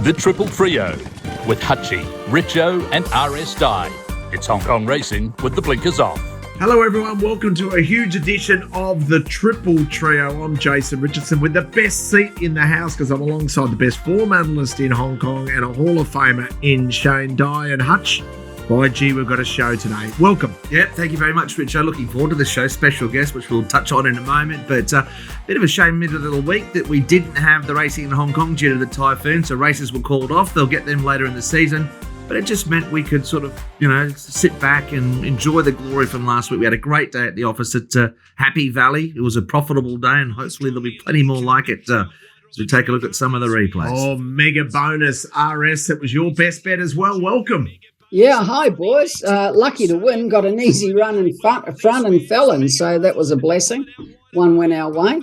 The Triple Trio with Hutchi, Richo and RS Dye. It's Hong Kong racing with the blinkers off. Hello everyone, welcome to a huge edition of the Triple Trio. I'm Jason Richardson with the best seat in the house because I'm alongside the best form analyst in Hong Kong and a Hall of Famer in Sha Tin and Hutch. By gee, we've got a show today. Welcome. Yeah, thank you very much, Richo. Looking forward to the show. Special guest, which we'll touch on in a moment. But bit of a shame middle of the week that we didn't have the racing in Hong Kong due to the typhoon. So races were called off. They'll get them later in the season. But it just meant we could sort of, sit back and enjoy the glory from last week. We had a great day at the office at Happy Valley. It was a profitable day, and hopefully there'll be plenty more like it as we take a look at some of the replays. Oh, mega bonus, RS. That was your best bet as well. Welcome. Yeah, hi, boys. Lucky to win. Got an easy run in front and fell in, so that was a blessing. One went our way.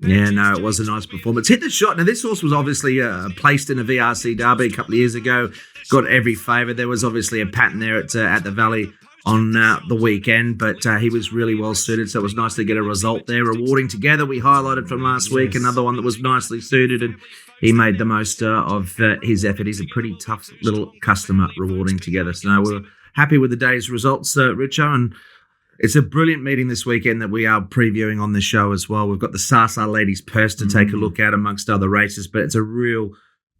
Yeah, no, it was a nice performance. Hit the shot. Now, this horse was obviously placed in a VRC Derby a couple of years ago. Got every favour. There was obviously a pattern there at the Valley on the weekend, but he was really well suited, so it was nice to get a result there. Rewarding Together, we highlighted from last week, another one that was nicely suited, and he made the most of his effort. He's a pretty tough little customer, Rewarding Together. So we're happy with the day's results, Richo, and it's a brilliant meeting this weekend that we are previewing on the show as well. We've got the Sasa Ladies Purse to take a look at amongst other races, but it's a real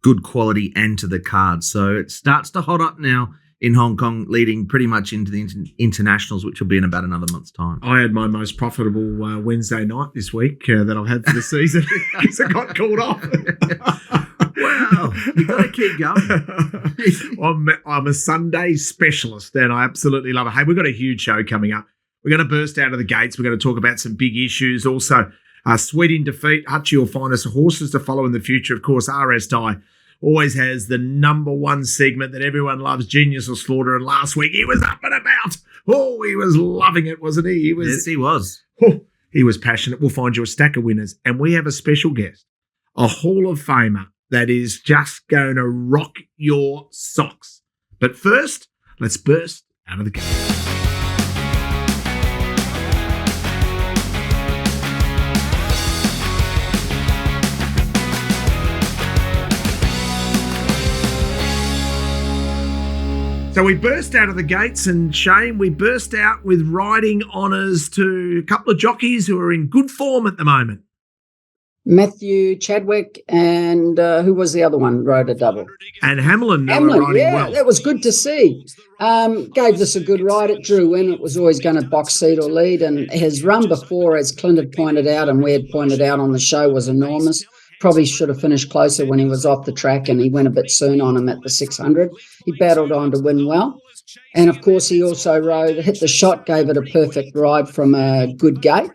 good quality end to the card. So it starts to hot up now in Hong Kong, leading pretty much into the internationals, which will be in about another month's time. I had my most profitable Wednesday night this week that I've had for the season because it got called off. Wow, you've got to keep going. I'm a Sunday specialist and I absolutely love it. Hey, we've got a huge show coming up. We're going to burst out of the gates. We're going to talk about some big issues. Also, Sweet in Defeat. Hutchi will find us horses to follow in the future. Of course, RS Dye always has the number one segment that everyone loves, Genius or Slaughter. And last week, he was up and about. Oh, he was loving it, wasn't he? Yes, he was. Oh, he was passionate. We'll find you a stack of winners. And we have a special guest, a Hall of Famer that is just going to rock your socks. But first, let's burst out of the gates. So we burst out of the gates, and Shane, we burst out with riding honours to a couple of jockeys who are in good form at the moment. Matthew Chadwick and who was the other one? Rode a double. And Hamlin riding well. That was good to see. Gave us a good ride. It drew in. It was always going to box seat or lead, and his run before, as Clint had pointed out and we had pointed out on the show, was enormous. Probably should have finished closer when he was off the track, and he went a bit soon on him at the 600. He battled on to win well. And, of course, he also hit the shot, gave it a perfect ride from a good gate.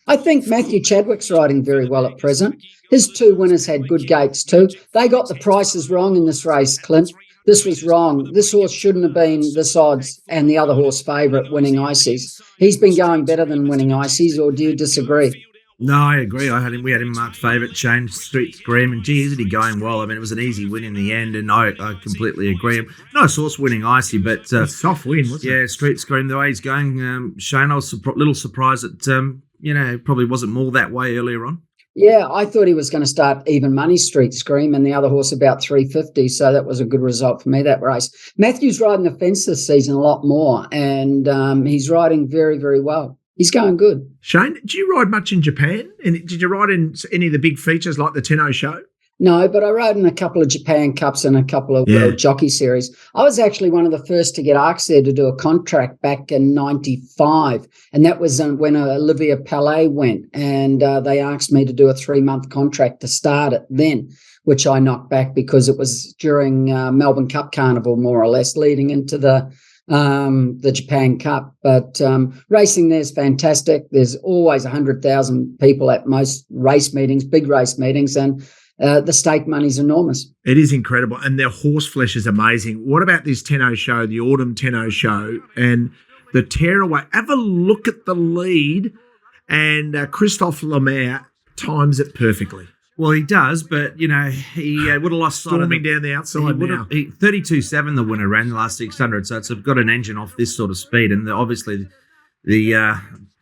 I think Matthew Chadwick's riding very well at present. His two winners had good gates too. They got the prices wrong in this race, Clint. This was wrong. This horse shouldn't have been this odds and the other horse favourite winning Ices. He's been going better than winning Ices, or do you disagree? No, I agree. We had him marked favourite, Shane Street Scream, and gee, isn't he going well? I mean, it was an easy win in the end, and I completely agree. Nice horse winning Icy, but a soft win, wasn't it? Yeah, Street Scream, the way he's going. Shane, I was a little surprised that probably wasn't more that way earlier on. Yeah, I thought he was going to start even money, Street Scream, and the other horse about 350, so that was a good result for me, that race. Matthew's riding the fence this season a lot more, and he's riding very, very well. He's going good. Shane, did you ride much in Japan? And did you ride in any of the big features like the Tenno Show? No, but I rode in a couple of Japan Cups and a couple of World Jockey Series. I was actually one of the first to get asked there to do a contract back in 95. And that was when Olivia Palais went. And they asked me to do a 3-month contract to start it then, which I knocked back because it was during Melbourne Cup Carnival, more or less, leading into the Japan Cup. But racing there is fantastic. There's always 100,000 people at most race meetings, big race meetings, and the stake money's enormous. It is incredible, and their horse flesh is amazing. What about this Tenno Show, the Autumn Tenno Show, and the tearaway? Have a look at the lead, and Christophe Lemaire times it perfectly. Well, he does, but, he would have lost sight of storming down the outside now. 32.7 the winner ran the last 600, so it's got an engine off this sort of speed. And obviously the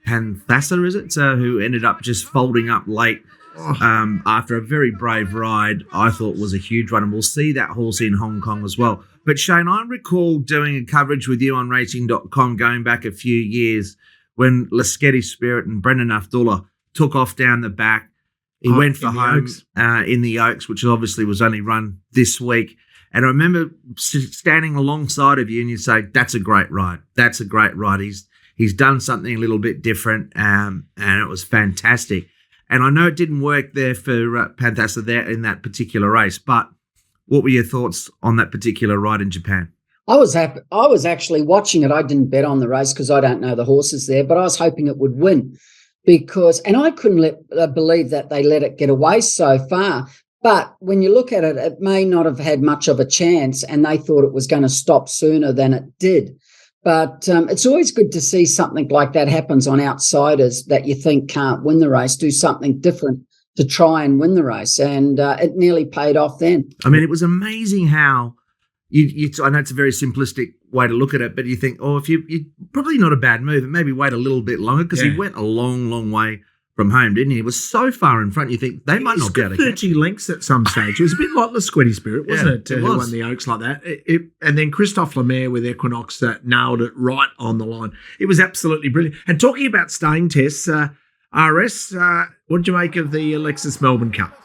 Panthassa, is it, who ended up just folding up late after a very brave ride, I thought was a huge run. And we'll see that horse in Hong Kong as well. But Shane, I recall doing a coverage with you on racing.com going back a few years when Lasketti Spirit and Brendan Afdullah took off down the back. He went for home in the Oaks, which obviously was only run this week. And I remember standing alongside of you and you'd say, that's a great ride. That's a great ride. He's done something a little bit different, and it was fantastic. And I know it didn't work there for Panthassa there in that particular race, but what were your thoughts on that particular ride in Japan? I was happy. I was actually watching it. I didn't bet on the race because I don't know the horses there, but I was hoping it would win and I couldn't believe that they let it get away so far. But when you look at it, it may not have had much of a chance, and they thought it was going to stop sooner than it did. But it's always good to see something like that happens on outsiders that you think can't win the race, do something different to try and win the race. And it nearly paid off then. I mean, it was amazing how I know it's a very simplistic way to look at it, but you think, oh, if you probably not a bad move, and maybe wait a little bit longer because he went a long, long way from home, didn't he? He was so far in front, you think they might not be able to 30 lengths at some stage. It was a bit like Lasketti Spirit, wasn't it? Who won the Oaks like that. And then Christophe Lemaire with Equinox nailed it right on the line. It was absolutely brilliant. And talking about staying tests, RS, what did you make of the Lexus Melbourne Cup?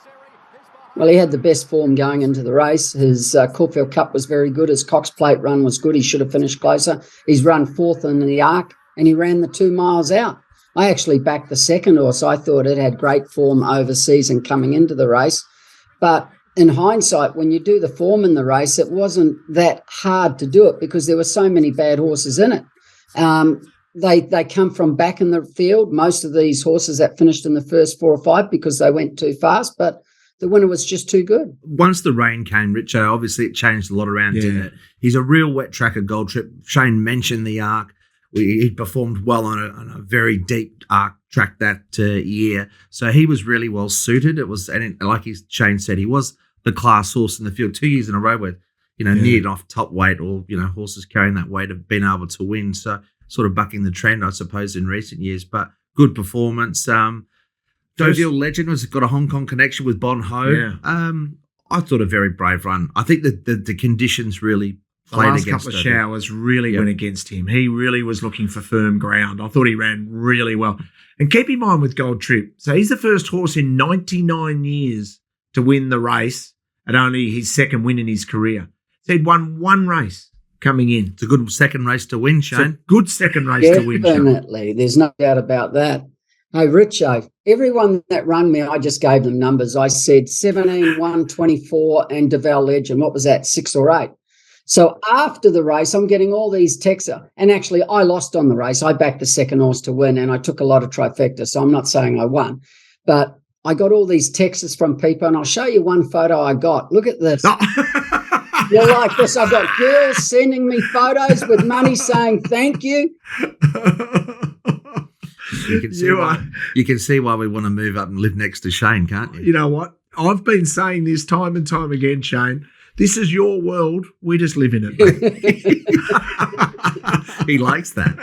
Well, he had the best form going into the race. His Caulfield Cup was very good. His Cox Plate run was good. He should have finished closer. He's run fourth in the Arc, and he ran the 2 miles out. I actually backed the second horse. I thought it had great form overseas and coming into the race. But in hindsight, when you do the form in the race, it wasn't that hard to do it because there were so many bad horses in it. They come from back in the field, most of these horses that finished in the first 4 or 5 because they went too fast, but the winner was just too good. Once the rain came, Richo, obviously it changed a lot around, didn't it? He's a real wet tracker Gold Trip. Shane mentioned the Arc. He performed well on a very deep Arc track that year. So he was really well suited. Like Shane said, he was the class horse in the field 2 years in a row where, near off top weight or, horses carrying that weight have been able to win. So sort of bucking the trend, I suppose, in recent years. But good performance. Deauville Legend has got a Hong Kong connection with Bon Ho. Yeah. I thought a very brave run. I think that the conditions really played against him. The last couple of showers really went against him. He really was looking for firm ground. I thought he ran really well. And keep in mind with Gold Trip, so he's the first horse in 99 years to win the race at only his second win in his career. So he'd won one race coming in. It's a good second race to win, Shane. It's a good second race to win, Shane. Definitely. There's no doubt about that. Hey, Richo, everyone that run me, I just gave them numbers. I said 17, 1, 24, and Deauville Legend. What was that, 6 or 8? So after the race, I'm getting all these texts. And actually, I lost on the race. I backed the second horse to win, and I took a lot of trifecta, so I'm not saying I won. But I got all these texts from people, and I'll show you one photo I got. Look at this. You like this? I've got girls sending me photos with money saying thank you. You can see why we want to move up and live next to Shane, can't you? You know what? I've been saying this time and time again, Shane. This is your world. We just live in it. He likes that.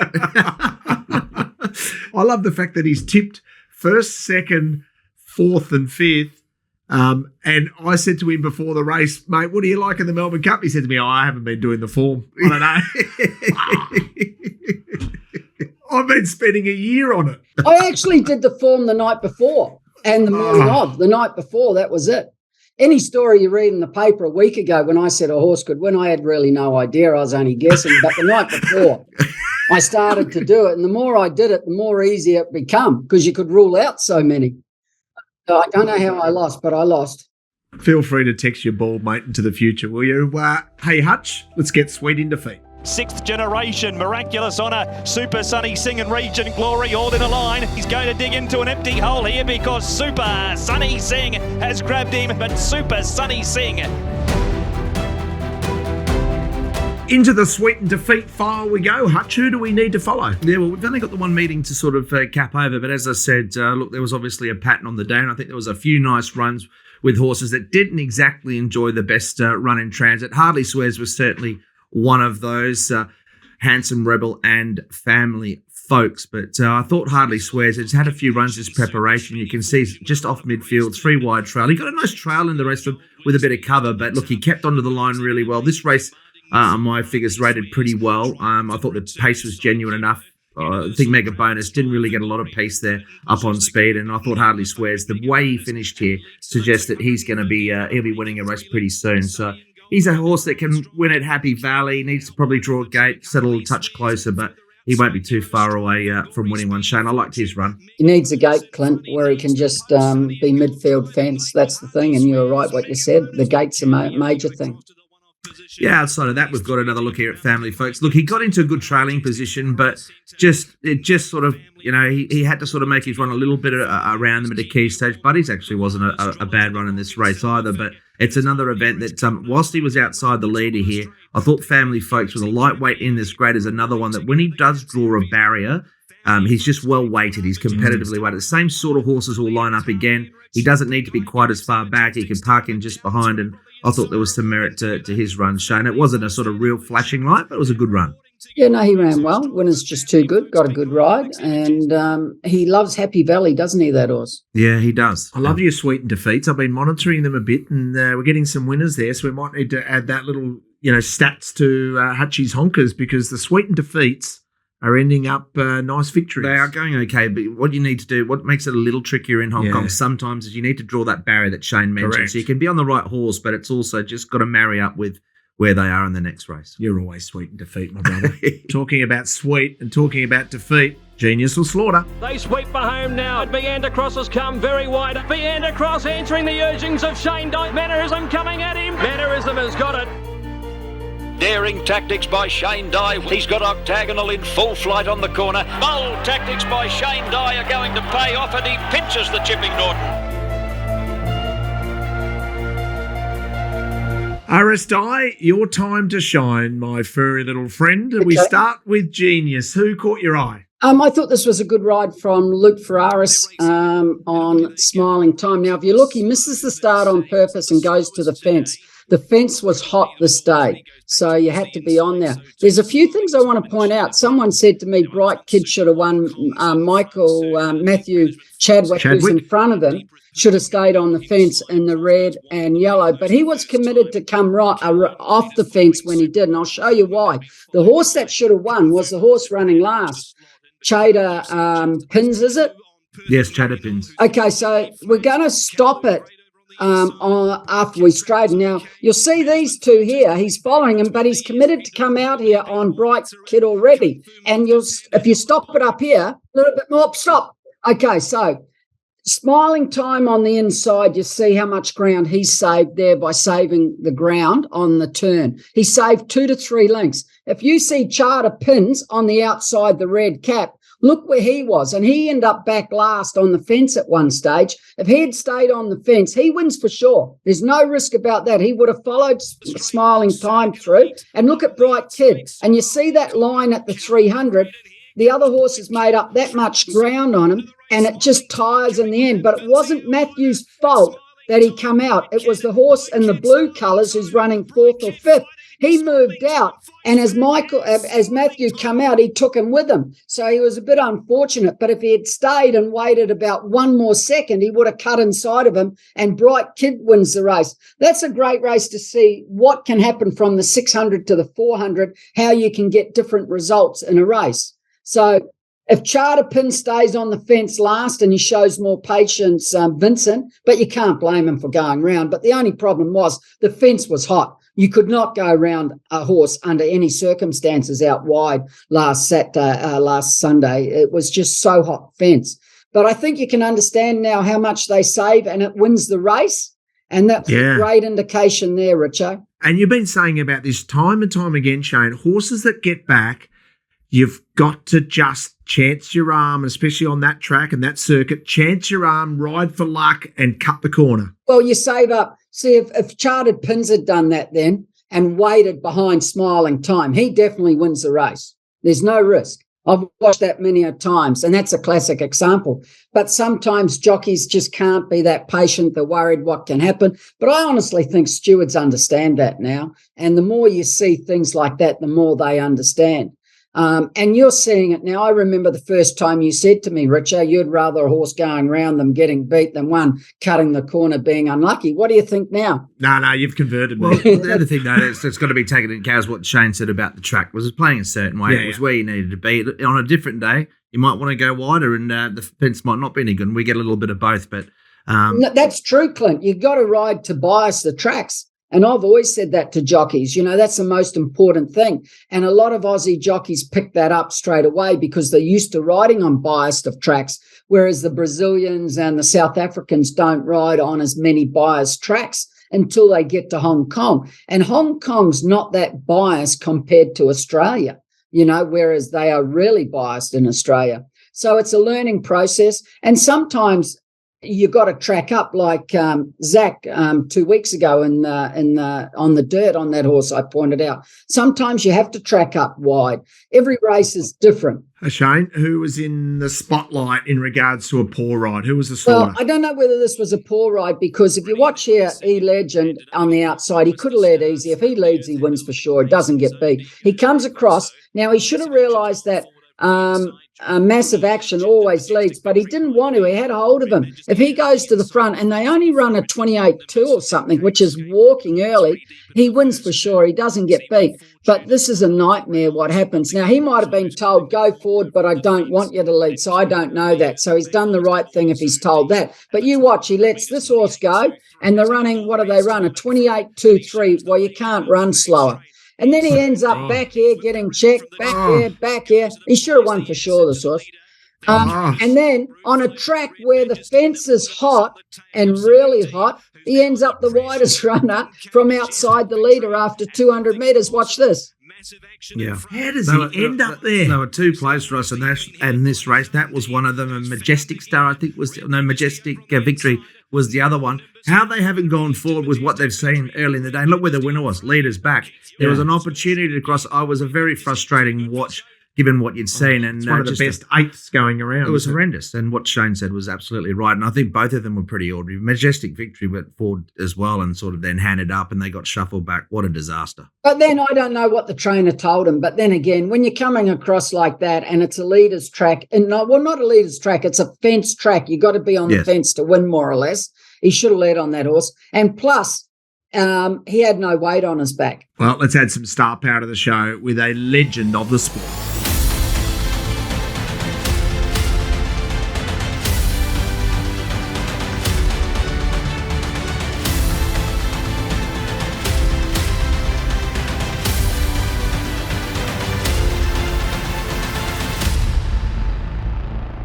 I love the fact that he's tipped first, second, fourth and fifth. And I said to him before the race, mate, what do you like in the Melbourne Cup? He said to me, I haven't been doing the form. I don't know. I've been spending a year on it. I actually did the form the night before and the morning of. The night before, that was it. Any story you read in the paper a week ago when I said a horse could win, I had really no idea. I was only guessing. But the night before, I started to do it. And the more I did it, the more easier it became because you could rule out so many. So I don't know how I lost, but I lost. Feel free to text your bald mate into the future, will you? Hey, Hutch, let's get Sweet in defeat. 6th generation, Miraculous Honour, Super Sunny Sing and Regent Glory all in a line. He's going to dig into an empty hole here because Super Sunny Sing has grabbed him, but Super Sunny Sing. Into the Sweet and defeat file we go. Hutch, who do we need to follow? Yeah, well, we've only got the one meeting to sort of cap over, but as I said, look, there was obviously a pattern on the day, and I think there was a few nice runs with horses that didn't exactly enjoy the best run in transit. Hardly Swears was certainly one of those. Handsome Rebel and Family folks, but I thought Hardly Swears. It's had a few runs this preparation. You can see just off midfield, 3 wide trail. He got a nice trail in the race with a bit of cover, but look, he kept onto the line really well. This race, on my figures, rated pretty well. I thought the pace was genuine enough. I think Mega Bonus didn't really get a lot of pace there up on speed, and I thought Hardly Swears, the way he finished here suggests that he's going to be he'll be winning a race pretty soon. So he's a horse that can win at Happy Valley. Needs to probably draw a gate, settle a touch closer, but he won't be too far away from winning one. Shane, I liked his run. He needs a gate, Clint, where he can just be midfield fence. That's the thing, and you're right what you said. The gate's a major thing. Yeah, outside of that, we've got another look here at Family Folks. Look, he got into a good trailing position, but it just sort of, he had to sort of make his run a little bit around them at the key stage. Buddies actually wasn't a bad run in this race either, but it's another event that, whilst he was outside the leader here, I thought Family Folks was a lightweight in this grade is another one that when he does draw a barrier, he's just well weighted. He's competitively weighted. The same sort of horses will line up again. He doesn't need to be quite as far back. He can park in just behind, and I thought there was some merit to his run, Shane. It wasn't a sort of real flashing light, but it was a good run. Yeah, no, he ran well. Winner's just too good. Got a good ride, and he loves Happy Valley, doesn't he, that horse? Yeah, he does. I love your sweetened defeats. I've been monitoring them a bit, and we're getting some winners there, so we might need to add that little, stats to Hutchie's honkers, because the sweetened defeats are ending up nice victories. They are going okay, but what you need to do, what makes it a little trickier in Hong Kong sometimes is you need to draw that barrier that Shane mentioned. Correct. So you can be on the right horse, but it's also just got to marry up with where they are in the next race. You're always sweet and defeat, my brother. Talking about sweet and talking about defeat, Genius will slaughter. They sweep for home now. Beander Cross has come very wide. Beander Cross answering the urgings of Shane Dye. Mannerism coming at him. Mannerism has got it. Daring tactics by Shane Dye. He's got Octagonal in full flight on the corner. Bold tactics by Shane Dye are going to pay off, and he pinches the Chipping Norton. RS Dye, your time to shine, my furry little friend. And we start with Genius. Who caught your eye? I thought this was a good ride from Luke Ferraris on Smiling Time. Now, if you look, he misses the start on purpose and goes to the fence. The fence was hot this day, so you had to be on there. There's a few things I want to point out. Someone said to me, Bright Kid should have won. Matthew Chadwick, who's in front of him, should have stayed on the fence in the red and yellow, but he was committed to come right off the fence when he did, and I'll show you why. The horse that should have won was the horse running last. Cheddar Pins, is it? Yes, Cheddar Pins. Okay, so we're going to stop it after we straighten. Now, you'll see these two here. He's following him, but he's committed to come out here on Bright Kid already. And if you stop it up here, a little bit more, stop. Okay, so Smiling Time on the inside, you see how much ground he's saved there by saving the ground on the turn. He saved 2 to 3 lengths. If you see Charter Pins on the outside, the red cap, look where he was, and he ended up back last on the fence at one stage. If he had stayed on the fence, he wins for sure. There's no risk about that. He would have followed Smiling Time through. And look at Bright Kid, and you see that line at the 300. The other horse has made up that much ground on him, and it just tires in the end. But it wasn't Matthew's fault that he come out. It was the horse in the blue colours who's running 4th or 5th. He moved out, and as Matthew come out, he took him with him. So he was a bit unfortunate, but if he had stayed and waited about 1 more second, he would have cut inside of him, and Bright Kid wins the race. That's a great race to see what can happen from the 600 to the 400, how you can get different results in a race. So if Charter Pin stays on the fence last and he shows more patience, Vincent, but you can't blame him for going round. But the only problem was the fence was hot. You could not go around a horse under any circumstances out wide last Sunday. It was just so hot fence. But I think you can understand now how much they save, and it wins the race. And that's a great indication there, Richo. And you've been saying about this time and time again, Shane, horses that get back, you've got to just chance your arm, especially on that track and that circuit, chance your arm, ride for luck and cut the corner. Well, you save up. See, if Chartered Pins had done that then and waited behind Smiling Time, he definitely wins the race. There's no risk. I've watched that many a times, and that's a classic example. But sometimes jockeys just can't be that patient. They're worried what can happen. But I honestly think stewards understand that now. And the more you see things like that, the more they understand. And you're seeing it now. I remember the first time you said to me, Richo, you'd rather a horse going round them getting beat than one cutting the corner being unlucky. What do you think now? No, you've converted me. Well, the other thing, though, that's got to be taken into account is what Shane said about the track. Was it playing a certain way? Yeah, it was where you needed to be. On a different day, you might want to go wider, and the fence might not be any good. And we get a little bit of both, but No, that's true, Clint. You've got to ride to bias the tracks. And I've always said that to jockeys. That's the most important thing. And a lot of Aussie jockeys pick that up straight away because they're used to riding on biased of tracks, whereas the Brazilians and the South Africans don't ride on as many biased tracks until they get to Hong Kong. And Hong Kong's not that biased compared to Australia, whereas they are really biased in Australia. So it's a learning process. And sometimes you got to track up, like Zach 2 weeks ago on the dirt on that horse I pointed out. Sometimes you have to track up wide. Every race is different. Shane, who was in the spotlight in regards to a poor ride? Who was the slaughter? Well, I don't know whether this was a poor ride, because if you watch here, E-Legend on the outside, he could have led easy. If he leads, he wins for sure. He doesn't get beat. He comes across. Now, he should have realised that a Massive Action always leads, but he didn't want to. He had a hold of him. If he goes to the front and they only run a 28-2 or something, which is walking early, he wins for sure. He doesn't get beat. But this is a nightmare what happens. Now, he might have been told, go forward, but I don't want you to lead. So I don't know that. So he's done the right thing if he's told that. But you watch, he lets this horse go, and they're running, what do they run? A 28-2-3. Well, you can't run slower. And then he ends up back here getting checked, back here. He should have won for sure, this horse. And then on a track where the fence is hot and really hot, he ends up the widest runner from outside the leader after 200 metres. Watch this. yeah. How does he end up there? There were two plays for us in this race. That was one of them. And Majestic Star, I think, Majestic Victory was the other one. How they haven't gone forward with what they've seen early in the day. And look where the winner was. Leaders back. There was an opportunity to cross. I was a very frustrating watch, given what you'd seen. And It's one of the best eighths going around. It was horrendous. And what Shane said was absolutely right. And I think both of them were pretty ordinary. Majestic Victory went forward as well and sort of then handed up, and they got shuffled back. What a disaster. But then I don't know what the trainer told him. But then again, when you're coming across like that and it's a leader's track, and not a leader's track, it's a fence track. You got to be on the fence to win, more or less. He should have led on that horse. And plus, he had no weight on his back. Well, let's add some star power to the show with a legend of the sport.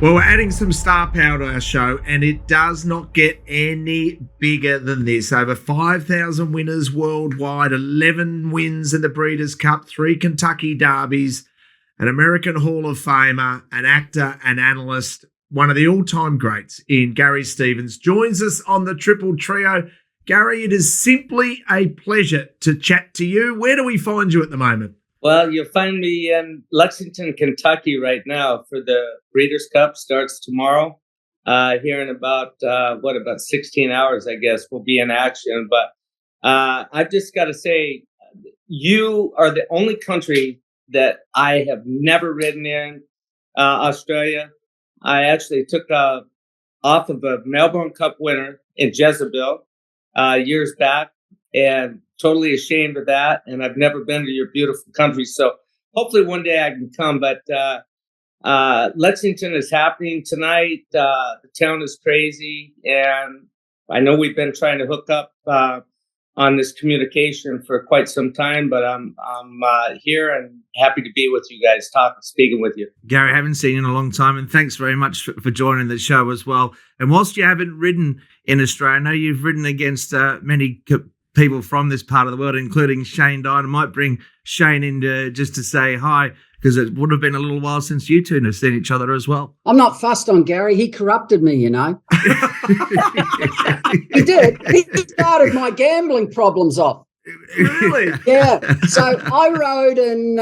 Well, we're adding some star power to our show, and it does not get any bigger than this. Over 5,000 winners worldwide, 11 wins in the Breeders' Cup, 3 Kentucky Derbies, an American Hall of Famer, an actor, an analyst, one of the all-time greats in Gary Stevens, joins us on the Triple Trio. Gary, it is simply a pleasure to chat to you. Where do we find you at the moment? Well, you'll find me in Lexington, Kentucky right now for the Breeders' Cup. Starts tomorrow. Here in about 16 hours, I guess, we'll be in action. But I've just got to say, you are the only country that I have never ridden in, Australia. I actually took off of a Melbourne Cup winner in Jezebel years back, and totally ashamed of that. And I've never been to your beautiful country. So hopefully one day I can come. But Lexington is happening tonight. The town is crazy. And I know we've been trying to hook up on this communication for quite some time. But I'm here and happy to be with you guys, speaking with you. Gary, I haven't seen you in a long time. And thanks very much for joining the show as well. And whilst you haven't ridden in Australia, I know you've ridden against many people from this part of the world, including Shane Dye. I might bring Shane in just to say hi, because it would have been a little while since you two have seen each other as well. I'm not fussed on Gary. He corrupted me, you know. He did. He started my gambling problems off. Really? Yeah. So I rode in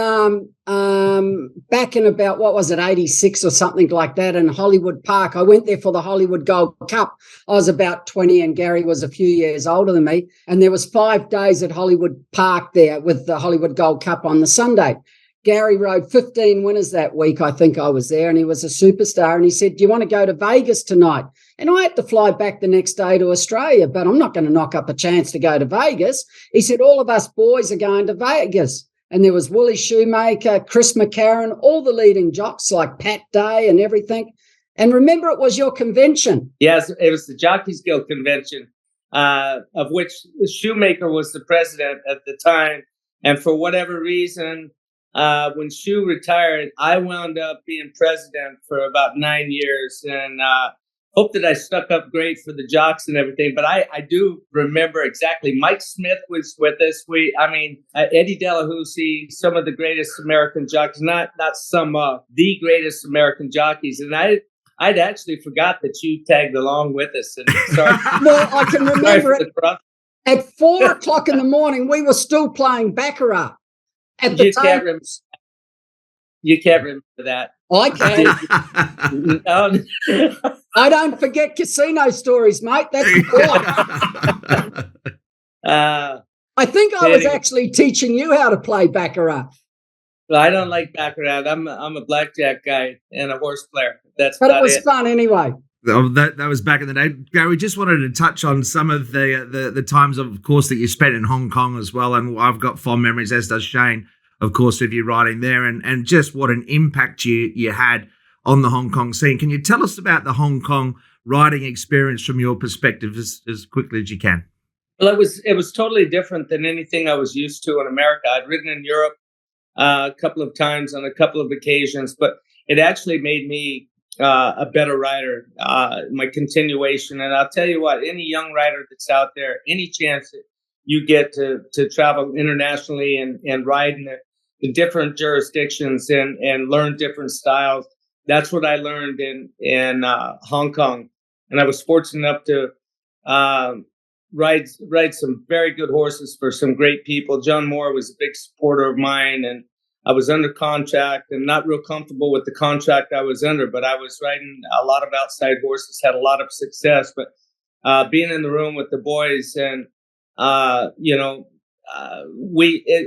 back in about, 86 or something like that, in Hollywood Park. I went there for the Hollywood Gold Cup. I was about 20 and Gary was a few years older than me. And there was 5 days at Hollywood Park there with the Hollywood Gold Cup on the Sunday. Gary rode 15 winners that week. I think I was there, and he was a superstar. And he said, "Do you want to go to Vegas tonight?" And I had to fly back the next day to Australia, but I'm not going to knock up a chance to go to Vegas. He said, "All of us boys are going to Vegas." And there was Willie Shoemaker, Chris McCarron, all the leading jocks like Pat Day and everything. And remember, it was your convention. Yes, it was the Jockeys Guild convention, of which Shoemaker was the president at the time. And for whatever reason, when Shoe retired, I wound up being president for about 9 years, and hope that I stuck up great for the jocks and everything. But I do remember exactly. Mike Smith was with us. Eddie Delahousie, some of the greatest American jockeys, not some the greatest American jockeys. And I'd actually forgot that you tagged along with us. And sorry, Well, I can remember it. At 4 o'clock in the morning, we were still playing Baccarat at the time. You can't remember that. I can. I don't forget casino stories, mate. That's important. I think I was actually teaching you how to play Baccarat. Well, I don't like Baccarat. I'm a blackjack guy and a horse player. But it was fun anyway. Oh, that was back in the day. Gary, we just wanted to touch on some of the times, of course, that you spent in Hong Kong as well. And I've got fond memories, as does Shane, of course, of you riding there and just what an impact you had on the Hong Kong scene. Can you tell us about the Hong Kong riding experience from your perspective as quickly as you can? Well, it was totally different than anything I was used to in America. I'd ridden in Europe a couple of times on a couple of occasions, but it actually made me a better rider, my continuation. And I'll tell you what, any young rider that's out there, any chance that you get to travel internationally and ride in the different jurisdictions and learn different styles, that's what I learned in Hong Kong. And I was fortunate enough to ride some very good horses for some great people. John Moore was a big supporter of mine, and I was under contract and not real comfortable with the contract I was under, but I was riding a lot of outside horses, had a lot of success. But being in the room with the boys and,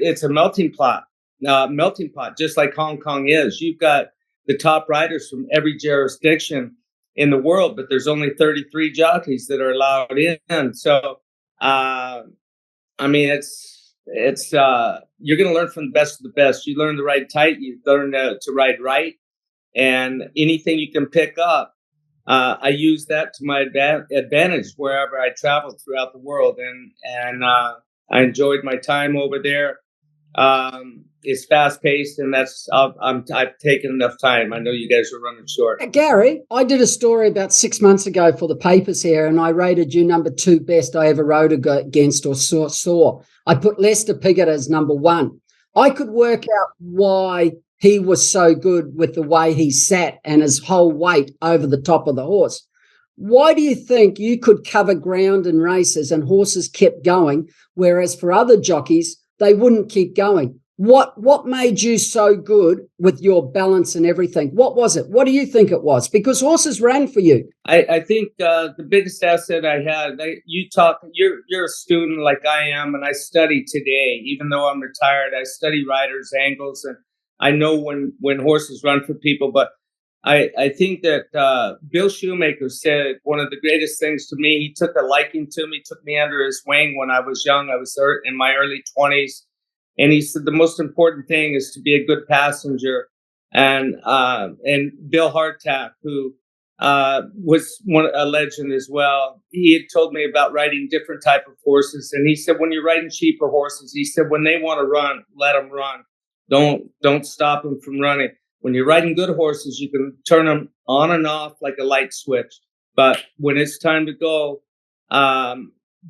it's a melting pot, just like Hong Kong is. You've got the top riders from every jurisdiction in the world, but there's only 33 jockeys that are allowed in. So, it's you're going to learn from the best of the best. You learn to ride tight. You learn to ride right, and anything you can pick up, I use that to my advantage wherever I travel throughout the world. And I enjoyed my time over there. It's fast paced, and I've taken enough time. I know you guys are running short. Gary, I did a story about 6 months ago for the papers here, and I rated you number 2 best I ever rode against or saw. I put Lester Piggott as number 1. I could work out why he was so good with the way he sat and his whole weight over the top of the horse. Why do you think you could cover ground in races and horses kept going, whereas for other jockeys, they wouldn't keep going? What made you so good with your balance and everything? What was it? What do you think it was? Because horses ran for you. I think the biggest asset I had, you're a student like I am, and I study today. Even though I'm retired, I study riders' angles, and I know when horses run for people. But I think that Bill Shoemaker said one of the greatest things to me. He took a liking to me, took me under his wing when I was young. I was in my early 20s. And he said the most important thing is to be a good passenger. And Bill Hardtack, who was a legend as well, he had told me about riding different type of horses. And he said, when you're riding cheaper horses, he said, when they want to run, let them run. Don't stop them from running. When you're riding good horses, you can turn them on and off like a light switch. But when it's time to go,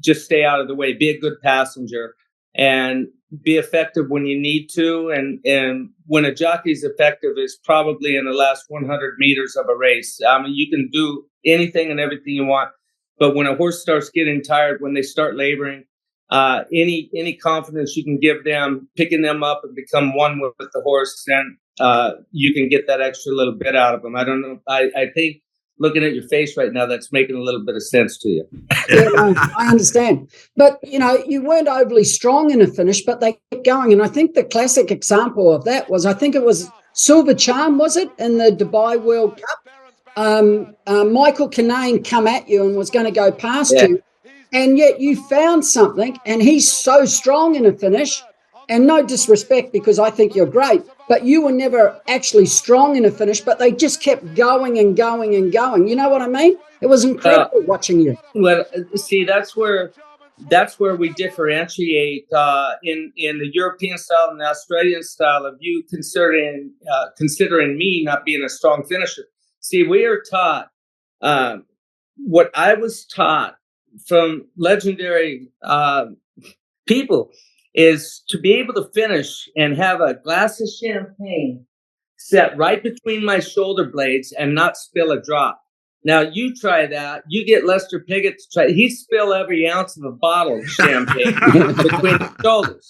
just stay out of the way. Be a good passenger and be effective when you need to. And when a jockey's effective is probably in the last 100 meters of a race. I mean, you can do anything and everything you want. But when a horse starts getting tired, when they start laboring, any confidence you can give them, picking them up and become one with the horse, then you can get that extra little bit out of them. I don't know. I think looking at your face right now, that's making a little bit of sense to you. Yeah, no, I understand. But, you weren't overly strong in a finish, but they kept going. And I think the classic example of that was, I think it was Silver Charm, was it, in the Dubai World Cup? Michael Kinane come at you and was going to go past you, and yet you found something, and he's so strong in a finish, and no disrespect, because I think you're great, but you were never actually strong in a finish, but they just kept going and going and going. You know what I mean? It was incredible watching you. Well, see, that's where we differentiate in the European style and the Australian style of you considering me not being a strong finisher. See, we are taught what I was taught from legendary people is to be able to finish and have a glass of champagne set right between my shoulder blades and not spill a drop. Now, you try that. You get Lester Piggott to try. He'd spill every ounce of a bottle of champagne between the shoulders.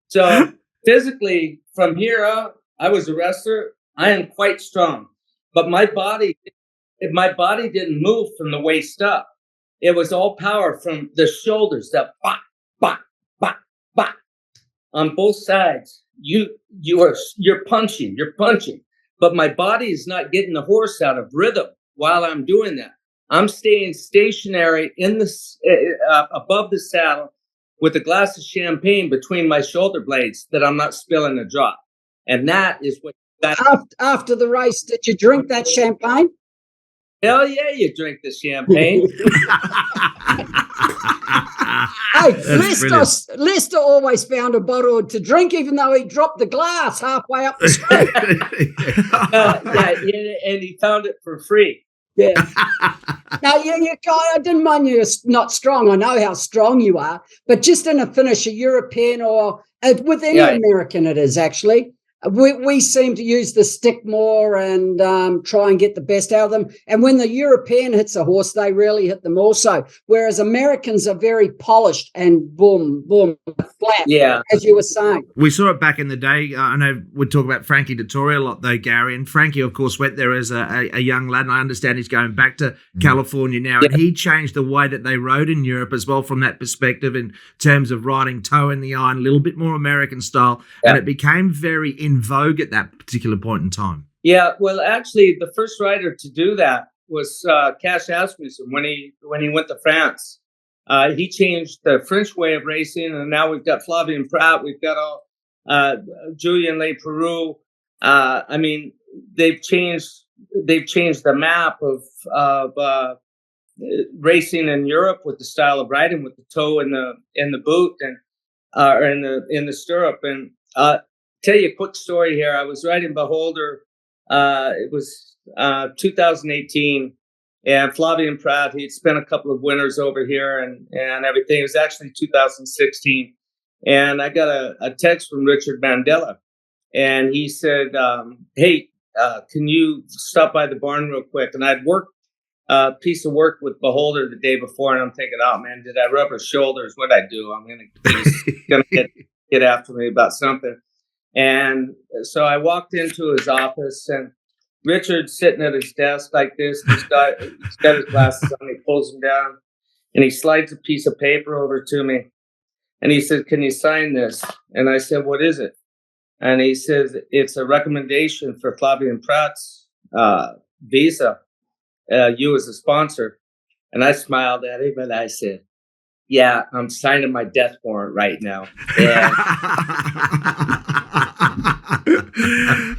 So physically, from here up, I was a wrestler. I am quite strong. But my body didn't move from the waist up. It was all power from the shoulders, that bop, bop, bop, bop. On both sides, you're punching, but my body is not getting the horse out of rhythm while I'm doing that. I'm staying stationary in the above the saddle with a glass of champagne between my shoulder blades that I'm not spilling a drop, and that is what. After the race, did you drink that champagne? Hell yeah, you drink the champagne. Hey, Lester always found a bottle to drink, even though he dropped the glass halfway up the street. And he found it for free. Yeah. Now, I didn't mind you not strong. I know how strong you are, but just in a finish, a European or with any American, it is actually. We seem to use the stick more and try and get the best out of them. And when the European hits a horse, they really hit them also. Whereas Americans are very polished and boom, boom, flat, as you were saying. We saw it back in the day. I know we talk about Frankie Dettori a lot, though, Gary. And Frankie, of course, went there as a young lad. And I understand he's going back to California now. And he changed the way that they rode in Europe as well from that perspective in terms of riding toe in the iron, a little bit more American style. Yeah. And it became very in vogue at that particular point in time. Yeah, well, actually, the first rider to do that was Cash Asmussen when he went to France. He changed the French way of racing, and now we've got Flavien Prat, we've got Julien Leperoux. I mean, they've changed the map of racing in Europe with the style of riding, with the toe in the boot and or in the stirrup. And tell you a quick story here. I was riding Beholder. It was 2018, and Flavien Prat, he'd spent a couple of winters over here and everything. It was actually 2016, and I got a text from Richard Mandela, and he said, "Hey, can you stop by the barn real quick?" And I'd worked a piece of work with Beholder the day before, and I'm thinking, "Oh man, did I rub his shoulders? What'd I do? He's gonna get after me about something." And so I walked into his office, and Richard's sitting at his desk like this. He's got his glasses on. He pulls them down, and he slides a piece of paper over to me. And he said, "Can you sign this?" And I said, "What is it?" And he says, "It's a recommendation for Flavien Prat's visa, you as a sponsor." And I smiled at him, and I said, "Yeah, I'm signing my death warrant right now." Yeah.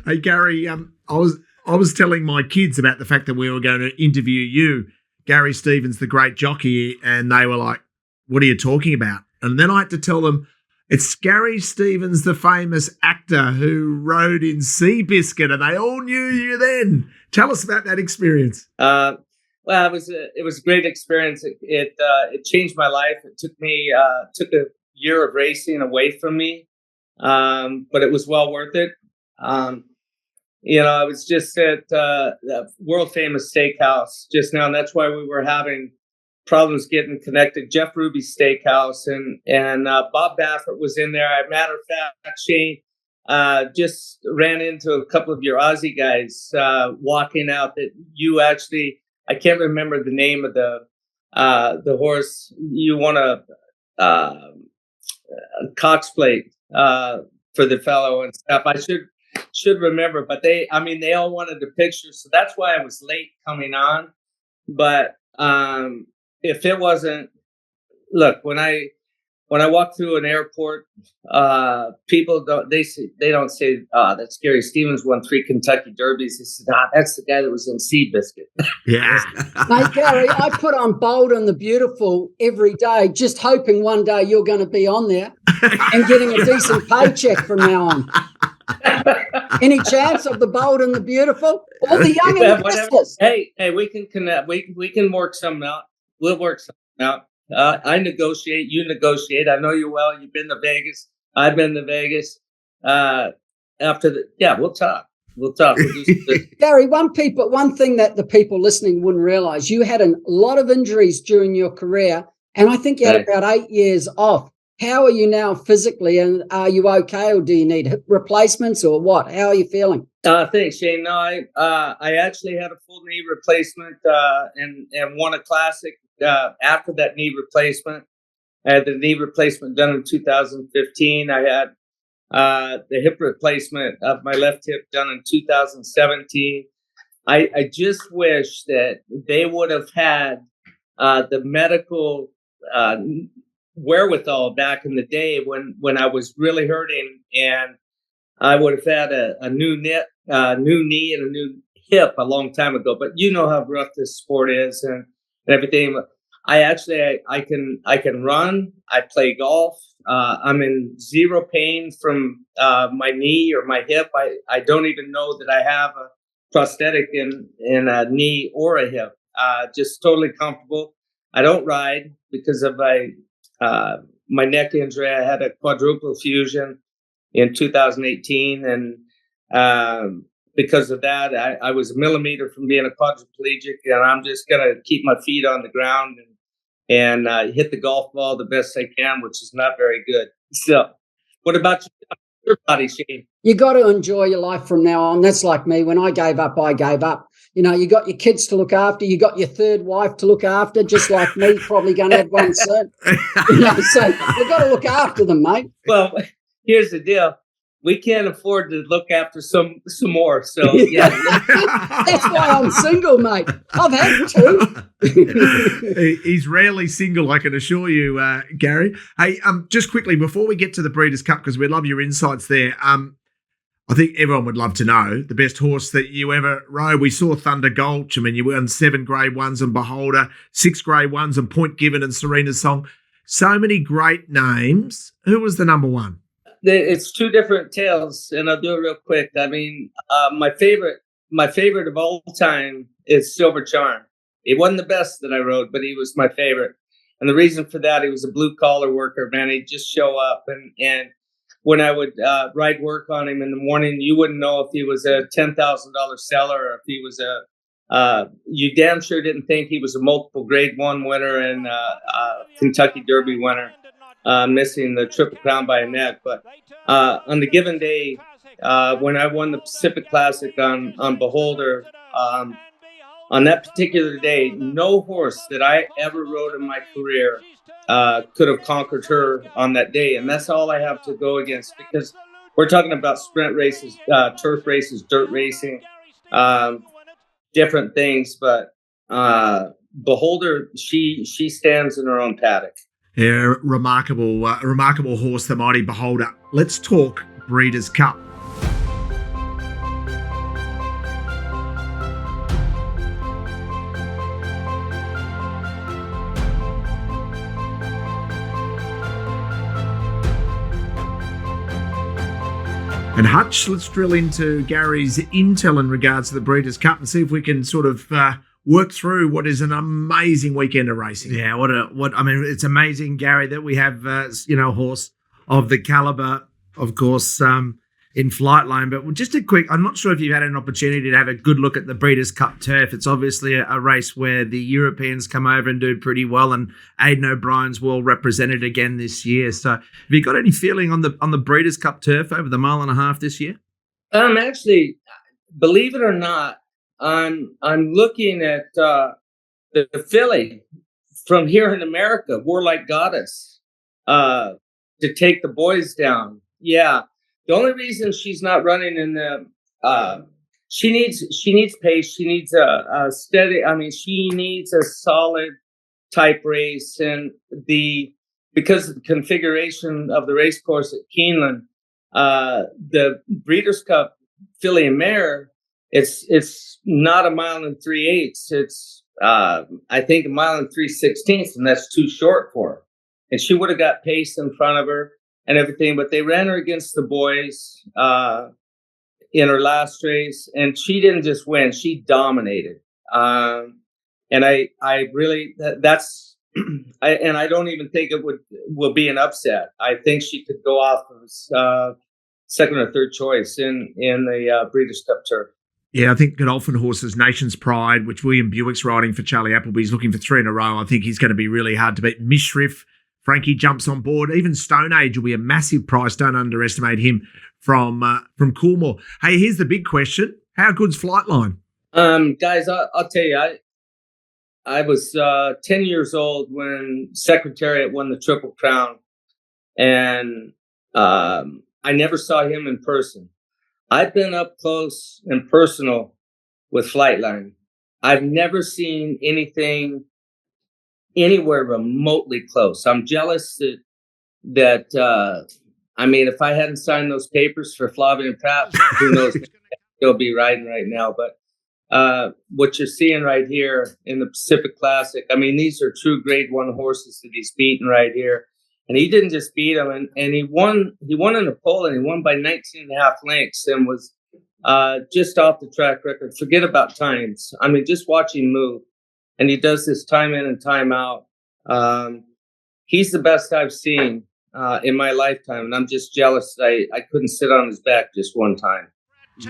Hey Gary, I was telling my kids about the fact that we were going to interview you, Gary Stevens, the great jockey, and they were like, "What are you talking about?" And then I had to tell them it's Gary Stevens, the famous actor who rode in Seabiscuit, and they all knew you then. Tell us about that experience. Well, it was a great experience. It changed my life. It took a year of racing away from me, but it was well worth it. I was just at the world famous steakhouse just now, and that's why we were having problems getting connected. Jeff Ruby's Steakhouse, and Bob Baffert was in there. As a matter of fact, Shane just ran into a couple of your Aussie guys walking out that you actually I can't remember the name of the horse. You want a Cox plate for the fellow and stuff. I should remember, but they all wanted a picture, so that's why I was late coming on. But if it wasn't, look, when I walk through an airport, people don't say, that's Gary Stevens won 3 Kentucky Derbies. They said, that's the guy that was in Seabiscuit. Yeah. Mate, Gary, I put on Bold and the Beautiful every day, just hoping one day you're going to be on there and getting a decent paycheck from now on. Any chance of the Bold and the Beautiful? All the young investors. Hey, we can connect. We can work something out. We'll work something out. I negotiate. You negotiate. I know you well. You've been to Vegas. I've been to Vegas. We'll talk. We'll talk. Gary, one thing that the people listening wouldn't realize, you had a lot of injuries during your career, and I think you had about 8 years off. How are you now physically, and are you okay, or do you need hip replacements, or what? How are you feeling? Thanks, Shane. No, I actually had a full knee replacement and won a classic after that knee replacement. I had the knee replacement done in 2015. I had the hip replacement of my left hip done in 2017. I just wish that they would have had the medical wherewithal back in the day when I was really hurting, and I would have had a new knee and a new hip a long time ago. But you know how rough this sport is and everything. I can run. I play golf. I'm in zero pain from my knee or my hip. I don't even know that I have a prosthetic in a knee or a hip. Just totally comfortable. I don't ride because of my neck injury. I had a quadruple fusion in 2018, and because of that, I was a millimeter from being a quadriplegic, and I'm just gonna keep my feet on the ground and hit the golf ball the best I can, which is not very good. So, what about your body, Shane? You got to enjoy your life from now on. That's like me. When I gave up, I gave up. You know, you got your kids to look after. You got your third wife to look after, just like me, probably going to have one soon. So you've got to look after them, mate. Well, here's the deal. We can't afford to look after some more. So, yeah. That's why I'm single, mate. I've had 2. He's rarely single, I can assure you, Gary. Hey, just quickly, before we get to the Breeders' Cup, because we love your insights there, I think everyone would love to know the best horse that you ever rode. We saw Thunder Gulch. I mean, you won 7 Grade 1s and Beholder, 6 Grade 1s and Point Given and Serena's Song. So many great names. Who was the number one? It's 2 different tales, and I'll do it real quick. I mean, my favorite of all time is Silver Charm. He wasn't the best that I rode, but he was my favorite. And the reason for that, he was a blue collar worker, man. He'd just show up, and when I would ride work on him in the morning, you wouldn't know if he was a $10,000 seller or if he was you damn sure didn't think he was a multiple Grade 1 winner and Kentucky Derby winner. Missing the Triple Crown by a neck. But on the given day, when I won the Pacific Classic on Beholder, on that particular day, no horse that I ever rode in my career could have conquered her on that day. And that's all I have to go against, because we're talking about sprint races, turf races, dirt racing, different things. But Beholder, she stands in her own paddock. Yeah, remarkable horse, the mighty Beholder. Let's talk Breeders' Cup. And Hutch, let's drill into Gary's intel in regards to the Breeders' Cup and see if we can sort of work through what is an amazing weekend of racing. Yeah, I mean, it's amazing, Gary, that we have a horse of the caliber, of course, in Flightline. But just a quick, I'm not sure if you've had an opportunity to have a good look at the Breeders' Cup turf. It's obviously a race where the Europeans come over and do pretty well, and Aidan O'Brien's well represented again this year. So have you got any feeling on the Breeders' Cup turf over the 1.5 miles this year? Actually, believe it or not, I'm looking at the filly from here in America, Warlike Goddess, to take the boys down. Yeah. The only reason she's not running in the she needs pace. She needs a steady. I mean, she needs a solid type race, and because of the configuration of the race course at Keeneland, the Breeders' Cup filly and mare, it's not a mile and 3/8. It's I think a mile and 3/16, and that's too short for her. And she would have got pace in front of her and everything, but they ran her against the boys in her last race, and she didn't just win; she dominated. And I really that's and I don't even think it will be an upset. I think she could go off as second or third choice in the Breeders' Cup turf. Yeah, I think Godolphin Horses, Nation's Pride, which William Buick's riding for Charlie Appleby's looking for 3 in a row. I think he's going to be really hard to beat. Mishriff, Frankie jumps on board. Even Stone Age will be a massive price. Don't underestimate him from Coolmore. Hey, here's the big question. How good's Flightline? Guys, I'll tell you, I was 10 years old when Secretariat won the Triple Crown, and I never saw him in person. I've been up close and personal with Flightline. I've never seen anything anywhere remotely close. I'm jealous that I mean, if I hadn't signed those papers for Flavia and Pratt, who knows, he'll be riding right now. But what you're seeing right here in the Pacific Classic, I mean, these are true Grade 1 horses that he's beating right here. And he didn't just beat them, and he won in the pole, and he won by 19.5 lengths and was just off the track record. Forget about times. I mean, just watch him move. And he does this time in and time out. He's the best I've seen in my lifetime, and I'm just jealous that I couldn't sit on his back just one time.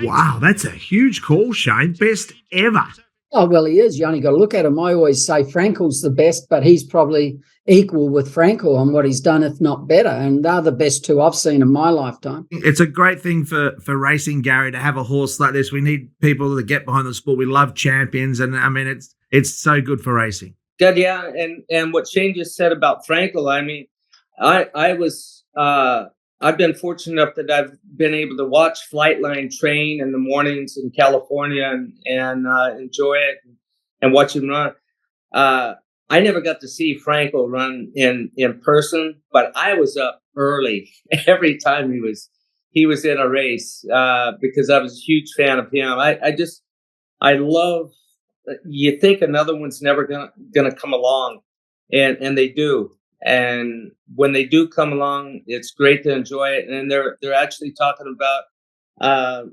Wow, that's a huge call, Shane. Best ever. Oh, well, he is. You only got to look at him. I always say Frankel's the best, but he's probably equal with Frankel on what he's done, if not better. And they're the best two I've seen in my lifetime. It's a great thing for racing, Gary, to have a horse like this. We need people that get behind the sport. We love champions, and I mean, it's so good for racing. Good, yeah. And what Shane just said about Frankel, I mean, I've been fortunate enough that I've been able to watch Flightline train in the mornings in California and enjoy it and watch him run. I never got to see Frankel run in person, but I was up early every time he was in a race because I was a huge fan of him. I love. You think another one's never gonna come along, and they do. And when they do come along, it's great to enjoy it. And they're actually talking about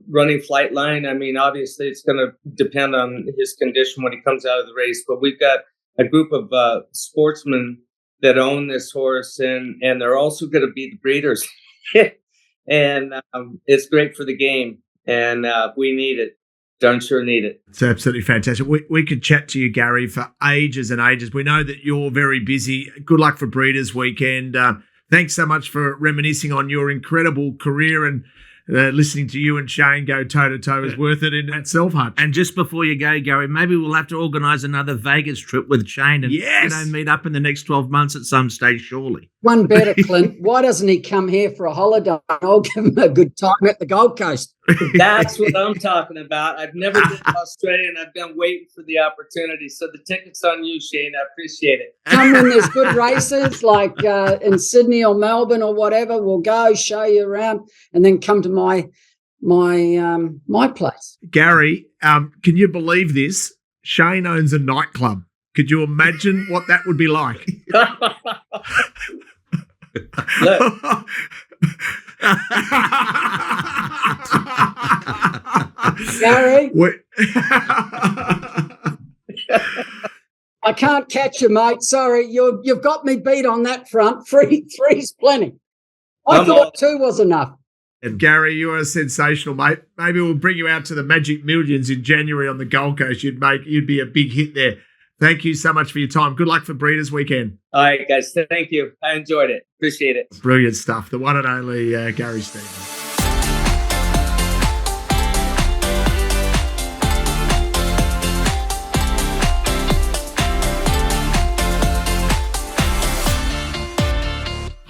running Flightline. I mean, obviously, it's going to depend on his condition when he comes out of the race. But we've got a group of sportsmen that own this horse, and they're also going to be the breeders. And it's great for the game, and we need it. Darn sure need it. It's absolutely fantastic. We could chat to you, Gary, for ages and ages. We know that you're very busy. Good luck for Breeders' Weekend. Thanks so much for reminiscing on your incredible career, and listening to you and Shane go toe-to-toe is worth it in itself, Hutch. And just before you go, Gary, maybe we'll have to organise another Vegas trip with Shane and meet up in the next 12 months at some stage, surely. One better, Clint. Why doesn't he come here for a holiday? I'll give him a good time at the Gold Coast. That's what I'm talking about. I've never been to Australia, and I've been waiting for the opportunity. So the ticket's on you, Shane. I appreciate it. Come when there's good races, like in Sydney or Melbourne or whatever. We'll go, show you around, and then come to my place. Gary, can you believe this? Shane owns a nightclub. Could you imagine what that would be like? Look. Gary, I can't catch you, mate. Sorry, you've got me beat on that front. Three's plenty. I thought 2 was enough. And Gary, you are sensational, mate. Maybe we'll bring you out to the Magic Millions in January on the Gold Coast. You'd be a big hit there. Thank you so much for your time. Good luck for Breeders' Weekend. All right, guys. Thank you. I enjoyed it. Appreciate it. Brilliant stuff. The one and only Gary Stevens.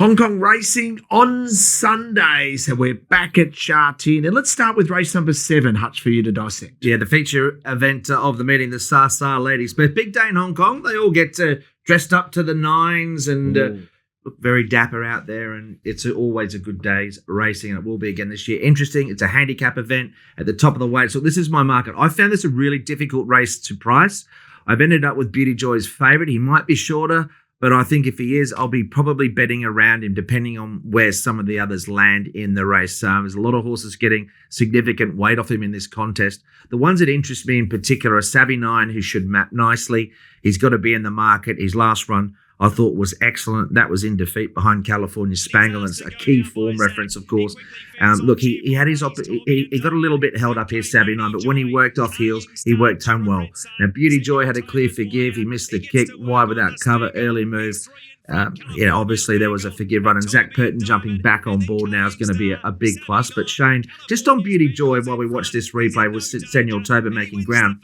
Hong Kong racing on Sunday. So we're back at Sha Tin. And let's start with race number 7, Hutch, for you to dissect. Yeah, the feature event of the meeting, the Sa ladies. But big day in Hong Kong. They all get dressed up to the nines and look very dapper out there. And it's always a good day's racing. And it will be again this year. Interesting. It's a handicap event at the top of the weight. So this is my market. I found this a really difficult race to price. I've ended up with Beauty Joy's favourite. He might be shorter, but I think if he is, I'll be probably betting around him depending on where some of the others land in the race. There's a lot of horses getting significant weight off him in this contest. The ones that interest me in particular are Savvy 9, who should map nicely. He's got to be in the market. His last run I thought was excellent. That was in defeat behind California Spangle. It's a key form reference, of course. Look, he had his he got a little bit held up here, Savvy 9, but when he worked off heels, he worked home well. Now, Beauty Joy had a clear forgive. He missed the kick, wide without cover, early move. Obviously there was a forgive run, and Zach Purton jumping back on board now is going to be a big plus. But Shane, just on Beauty Joy, while we watch this replay with Senor Toba making ground,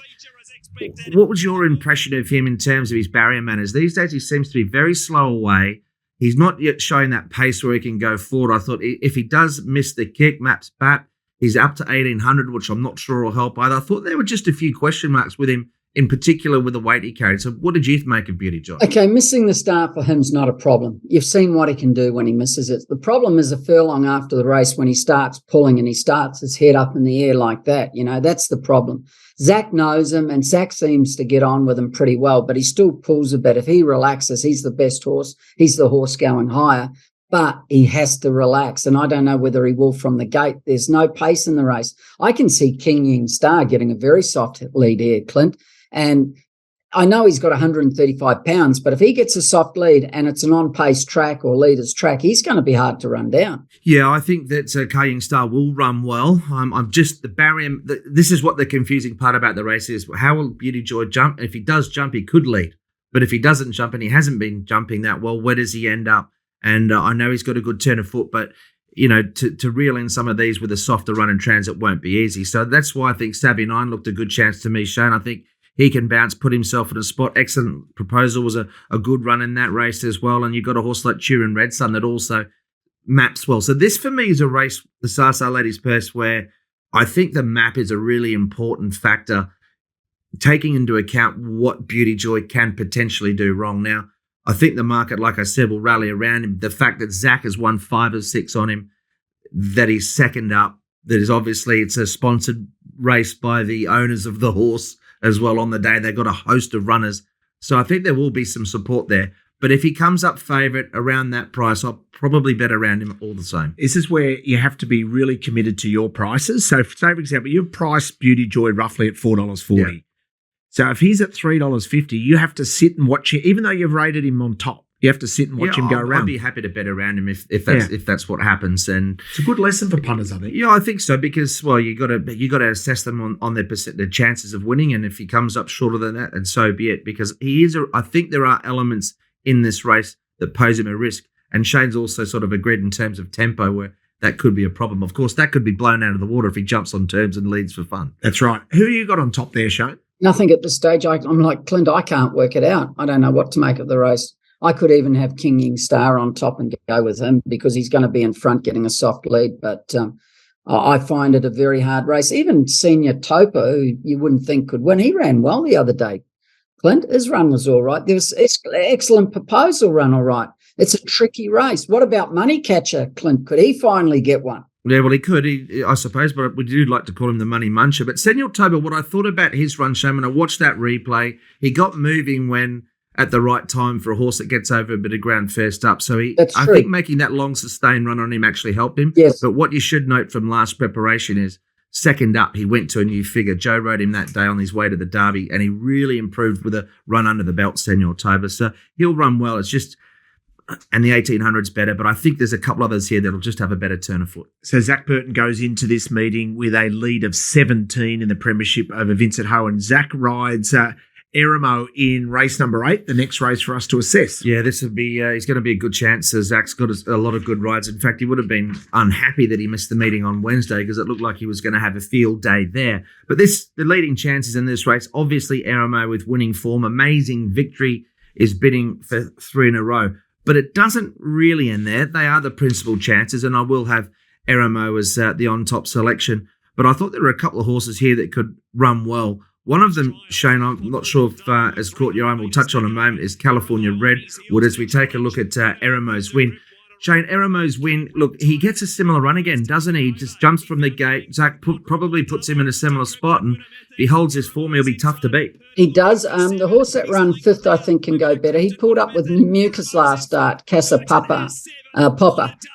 what was your impression of him in terms of his barrier manners? These days he seems to be very slow away. He's not yet showing that pace where he can go forward. I thought if he does miss the kick, maps back, he's up to 1,800, which I'm not sure will help either. I thought there were just a few question marks with him, in particular with the weight he carried. So what did you make of Beauty Joy? Okay, missing the start for him's not a problem. You've seen what he can do when he misses it. The problem is a furlong after the race when he starts pulling and he starts his head up in the air like that. That's the problem. Zach knows him, and Zach seems to get on with him pretty well, but he still pulls a bit. If he relaxes, he's the best horse. He's the horse going higher, but he has to relax, and I don't know whether he will from the gate. There's no pace in the race. I can see King Ying Star getting a very soft lead here, Clint, and I know he's got 135 pounds, but if he gets a soft lead and it's an on-pace track or leader's track, he's going to be hard to run down. Yeah, I think that Kaying Star will run well. I'm just the barrier. This is what the confusing part about the race is. How will Beauty Joy jump? And if he does jump, he could lead. But if he doesn't jump, and he hasn't been jumping that well, where does he end up? And I know he's got a good turn of foot, but to reel in some of these with a softer run and transit won't be easy. So that's why I think Savvy 9 looked a good chance to me, Shane. I think he can bounce, put himself in a spot. Excellent Proposal was a good run in that race as well. And you've got a horse like Turin Red Sun that also maps well. So this for me is a race, the Sasa Ladies Purse, where I think the map is a really important factor, taking into account what Beauty Joy can potentially do wrong. Now, I think the market, like I said, will rally around him. The fact that Zach has won 5 of 6 on him, that he's second up, that is obviously it's a sponsored race by the owners of the horse as well on the day. They've got a host of runners. So I think there will be some support there. But if he comes up favourite around that price, I'll probably bet around him all the same. This is where you have to be really committed to your prices. So, say, for example, you've priced Beauty Joy roughly at $4.40. Yeah. So if he's at $3.50, you have to sit and watch him, even though you've rated him on top. You have to sit and watch him go around. I'd be happy to bet around him if that's what happens. And it's a good lesson for punters, I think. Yeah, I think so, because you got to assess them on their chances of winning, and if he comes up shorter than that, and so be it. Because I think there are elements in this race that pose him a risk, and Shane's also sort of agreed in terms of tempo where that could be a problem. Of course, that could be blown out of the water if he jumps on terms and leads for fun. That's right. Who you got on top there, Shane? Nothing at this stage. I'm like Clint. I can't work it out. I don't know what to make of the race. I could even have King Ying Star on top and go with him because he's going to be in front getting a soft lead. But I find it a very hard race. Even Senior Topa, who you wouldn't think could win, he ran well the other day. Clint, his run was all right. There was excellent Proposal run all right. It's a tricky race. What about Money Catcher, Clint? Could he finally get one? Yeah, well, he could, I suppose, but we do like to call him the money muncher. But Senor Toba, what I thought about his run, Shaman, I watched that replay. He got moving when at the right time for a horse that gets over a bit of ground first up. So I think making that long sustained run on him actually helped him. Yes. But what you should note from last preparation is second up, he went to a new figure. Joe rode him that day on his way to the Derby, and he really improved with a run under the belt, Senor Toba. So he'll run well. It's just, and the 1800's better, but I think there's a couple others here that'll just have a better turn of foot. So Zach Burton goes into this meeting with a lead of 17 in the premiership over Vincent Ho, and Zach rides Eremo in race number 8, the next race for us to assess. Yeah, this would be, he's going to be a good chance. Zach's got a lot of good rides. In fact, he would have been unhappy that he missed the meeting on Wednesday because it looked like he was going to have a field day there. But the leading chances in this race, obviously Eremo with winning form, amazing victory, is bidding for 3 in a row. but it doesn't really end there. They are the principal chances, and I will have Eremo as the on-top selection. But I thought there were a couple of horses here that could run well. One of them, Shane, I'm not sure if has caught your eye, and we'll touch on in a moment, is California Redwood as we take a look at Eremo's win. Shane, Eremo's win, look, he gets a similar run again, doesn't he? He just jumps from the gate. Zach probably puts him in a similar spot, and if he holds his form, he'll be tough to beat. He does. The horse that ran fifth, I think, can go better. He pulled up with mucus last start, Popper.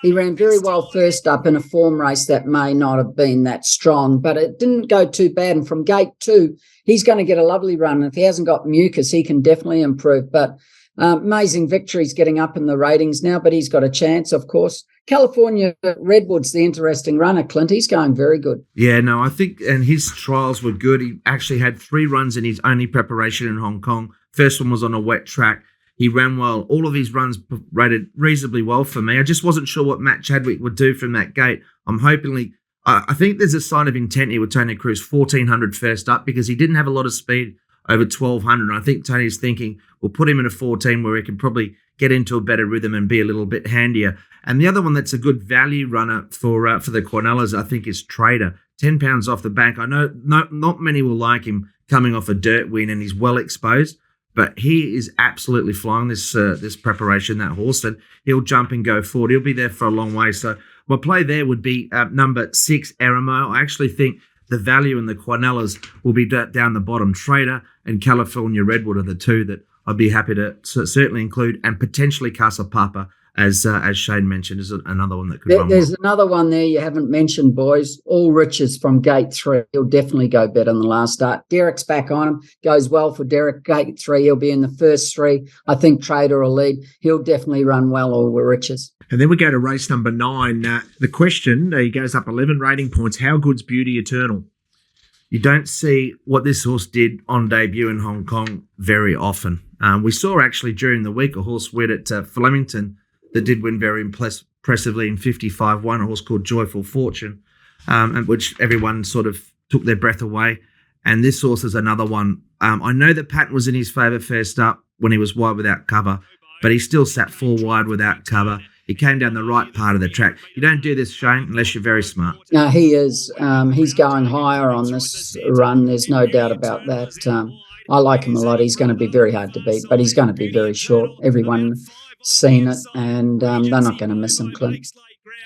He ran very well first up in a form race that may not have been that strong, but it didn't go too bad. And from gate 2, he's going to get a lovely run. If he hasn't got mucus, he can definitely improve. But amazing victories getting up in the ratings now, but he's got a chance, of course. California Redwood's the interesting runner, Clint. He's going very good. Yeah, no, I think, and his trials were good. He actually had 3 runs in his only preparation in Hong Kong. First one was on a wet track. He ran well. All of his runs rated reasonably well for me. I just wasn't sure what Matt Chadwick would do from that gate. I think there's a sign of intent here with Tony Cruz, 1,400 first up, because he didn't have a lot of speed over 1,200. I think Tony's thinking we'll put him in a 14 where he can probably get into a better rhythm and be a little bit handier. And the other one that's a good value runner for the Cornellas, I think, is Trader. £10 off the bank. I know not many will like him coming off a dirt win, and he's well exposed, but he is absolutely flying this preparation, that horse, and he'll jump and go forward. He'll be there for a long way. So my play there would be number 6, Eremo. I actually think the value in the Cornellas will be down the bottom. Trader and California Redwood are the 2 that I'd be happy to certainly include, and potentially Casa Papa, as Shane mentioned, is another one that could run. There's another one there you haven't mentioned, boys. All Riches from gate 3. He'll definitely go better than the last start. Derek's back on him. Goes well for Derek. Gate 3, he'll be in the first 3. I think Trader will lead. He'll definitely run well, All Riches. And then we go to race number 9. The question, he goes up 11 rating points. How good's Beauty Eternal? You don't see what this horse did on debut in Hong Kong very often. We saw actually during the week a horse win at Flemington that did win very impressively in 55-1, a horse called Joyful Fortune, which everyone sort of took their breath away. And this horse is another one. I know that Patton was in his favour first up when he was wide without cover, but he still sat 4 wide without cover. He came down the right part of the track. You don't do this, Shane, unless you're very smart. No, he is. He's going higher on this run. There's no doubt about that. I like him a lot. He's going to be very hard to beat, but he's going to be very short. Everyone's seen it, and they're not going to miss him, Clint.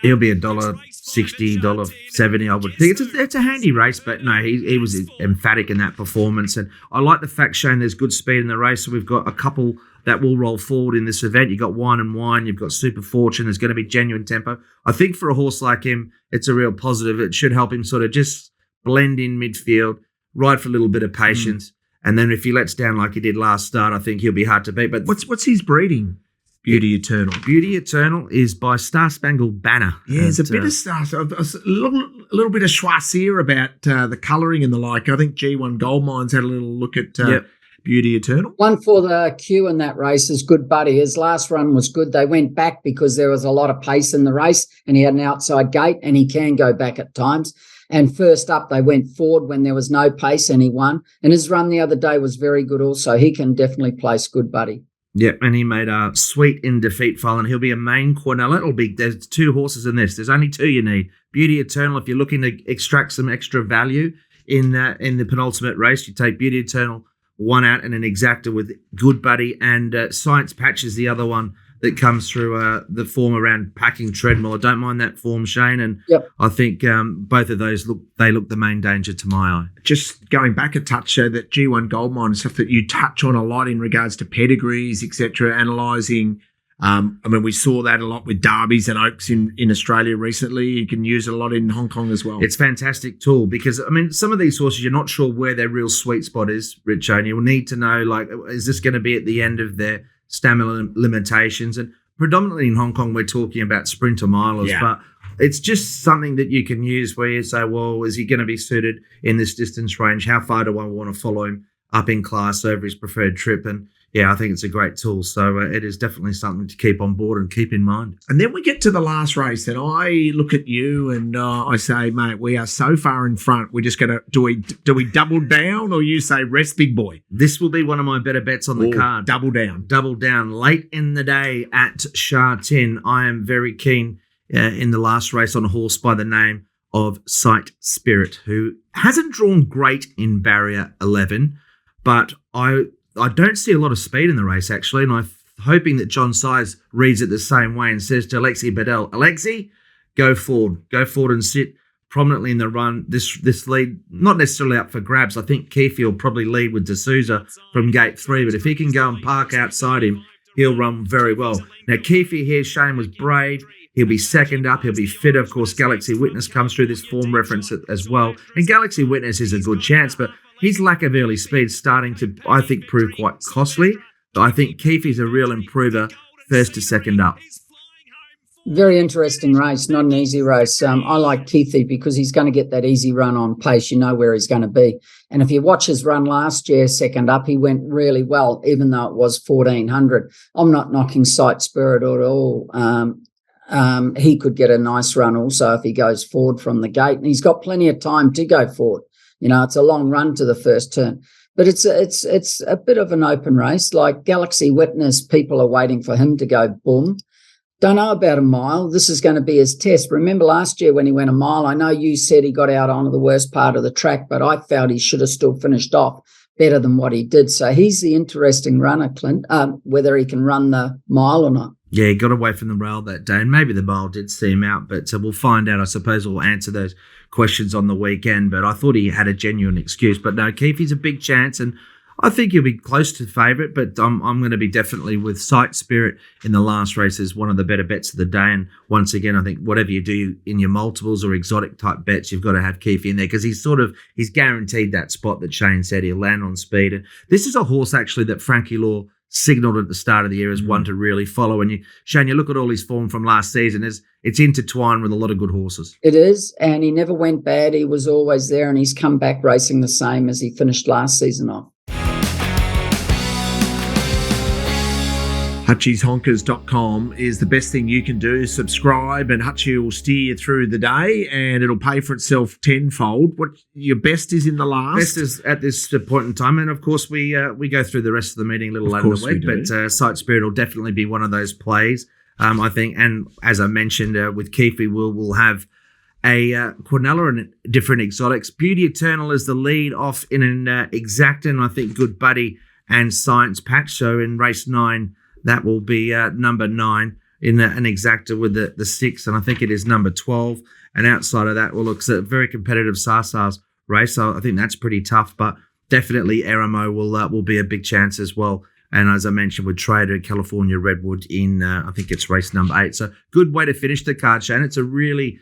He'll be $1.60, $1.70, I would think. It's a handy race, but no, he was emphatic in that performance. And I like the fact, Shane, there's good speed in the race. So we've got a couple that will roll forward in this event. You've got Wine and Wine, you've got Super Fortune, there's going to be genuine tempo. I think for a horse like him, it's a real positive. It should help him sort of just blend in midfield, ride for a little bit of patience. And then if he lets down like he did last start, I think he'll be hard to beat. But what's his breeding? Beauty Eternal. Beauty Eternal is by Star Spangled Banner. Yeah, there's a bit of a little bit of choisir about the colouring and the like. I think G1 Goldmines had a little look at Beauty Eternal. One for the queue in that race is Good Buddy. His last run was good. They went back because there was a lot of pace in the race, and he had an outside gate, and he can go back at times. And first up, they went forward when there was no pace, and he won. And his run the other day was very good also. He can definitely place Good Buddy. Yep, and he made a sweet in defeat file, and he'll be a main Cornella. There's 2 horses in this. There's only 2 you need. Beauty Eternal, if you're looking to extract some extra value in the penultimate race, you take Beauty Eternal 1 out and an exacta with Good Buddy, and Science Patch is the other one that comes through the form around Packing Treadmill. I don't mind that form, Shane, and I think both of those look the main danger to my eye. Just going back a touch, so that G1 Goldmine and stuff that you touch on a lot in regards to pedigrees, etc., analysing. We saw that a lot with Derbies and Oaks in Australia recently. You can use it a lot in Hong Kong as well. It's a fantastic tool because, some of these horses, you're not sure where their real sweet spot is, Richo, and you'll need to know, is this going to be at the end of their stamina limitations? And predominantly in Hong Kong, we're talking about sprinter milers, but it's just something that you can use where you say, well, is he going to be suited in this distance range? How far do I want to follow him? up in class over his preferred trip. And yeah, I think it's a great tool. So it is definitely something to keep on board and keep in mind. And then we get to the last race, and I look at you and I say, mate, we are so far in front. We're just going to do we double down, or you say rest, big boy? This will be one of my better bets on the card. Double down. Double down. Late in the day at Sha Tin, I am very keen in the last race on a horse by the name of Sight Spirit, who hasn't drawn great in barrier 11, but I don't see a lot of speed in the race, actually, and I'm hoping that John Size reads it the same way and says to Alexi Bedell, Alexi, go forward and sit prominently in the run. This lead, not necessarily up for grabs. I think Keefe will probably lead with D'Souza from gate 3, but if he can go and park outside him, he'll run very well. Now, Keefe here, Shane, was brave. He'll be second up. He'll be fit. Of course, Galaxy Witness comes through this form reference as well. And Galaxy Witness is a good chance, but his lack of early speed starting to, I think, prove quite costly. But I think Keefe's a real improver, first to second up. Very interesting race, not an easy race. I like Keithy because he's going to get that easy run on pace. You know where he's going to be. And if you watch his run last year, second up, he went really well, even though it was 1,400. I'm not knocking Sight Spirit at all. He could get a nice run also if he goes forward from the gate. And he's got plenty of time to go forward. You know, it's a long run to the first turn. But it's a bit of an open race. Like Galaxy Witness, people are waiting for him to go boom. Don't know about a mile. This is going to be his test. Remember last year when he went a mile, I know you said he got out onto the worst part of the track, but I felt he should have still finished off better than what he did. So he's the interesting runner, Clint, whether he can run the mile or not. Yeah, he got away from the rail that day, and maybe the mile did see him out, but we'll find out. I suppose we'll answer those questions on the weekend, but I thought he had a genuine excuse. But no, Keefe's a big chance, and I think he'll be close to favourite, but I'm going to be definitely with Sight Spirit in the last race as one of the better bets of the day. And once again, I think whatever you do in your multiples or exotic type bets, you've got to have Keefe in there because he's guaranteed that spot that Shane said he'll land on speed. And this is a horse actually that Frankie Law signalled at the start of the year as one to really follow. And Shane, you look at all his form from last season, it's intertwined with a lot of good horses. It is, and he never went bad. He was always there, and he's come back racing the same as he finished last season off. HutchiesHonkers.com is the best thing you can do. Subscribe and Hutchie will steer you through the day and it'll pay for itself tenfold. What your best is in the last? Best is at this point in time. And of course, we go through the rest of the meeting a little later in the week. But Sight Spirit will definitely be one of those plays, I think. And as I mentioned, with Keefe, we'll have a Quinella and different exotics. Beauty Eternal is the lead off in an Exactin. I think Good Buddy and Science Patch. So in race 9, that will be number 9 in an exacta with the 6, and I think it is number 12. And outside of that, it's a very competitive Sarsars race. So I think that's pretty tough, but definitely Eremo will be a big chance as well. And as I mentioned, with Trader California Redwood in, I think it's race number 8. So good way to finish the card, Shane. It's a really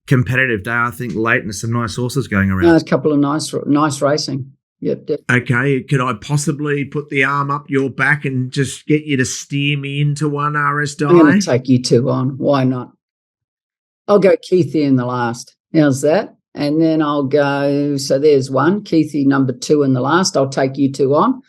competitive day, I think, late, and there's some nice horses going around. There's a couple of nice racing. Yep. Okay, could I possibly put the arm up your back and just get you to steer me into one RS Dye? I'm going to take you 2 on. Why not? I'll go Keithy in the last. How's that? And then I'll go, so there's 1. Keithy number 2 in the last. I'll take you 2 on.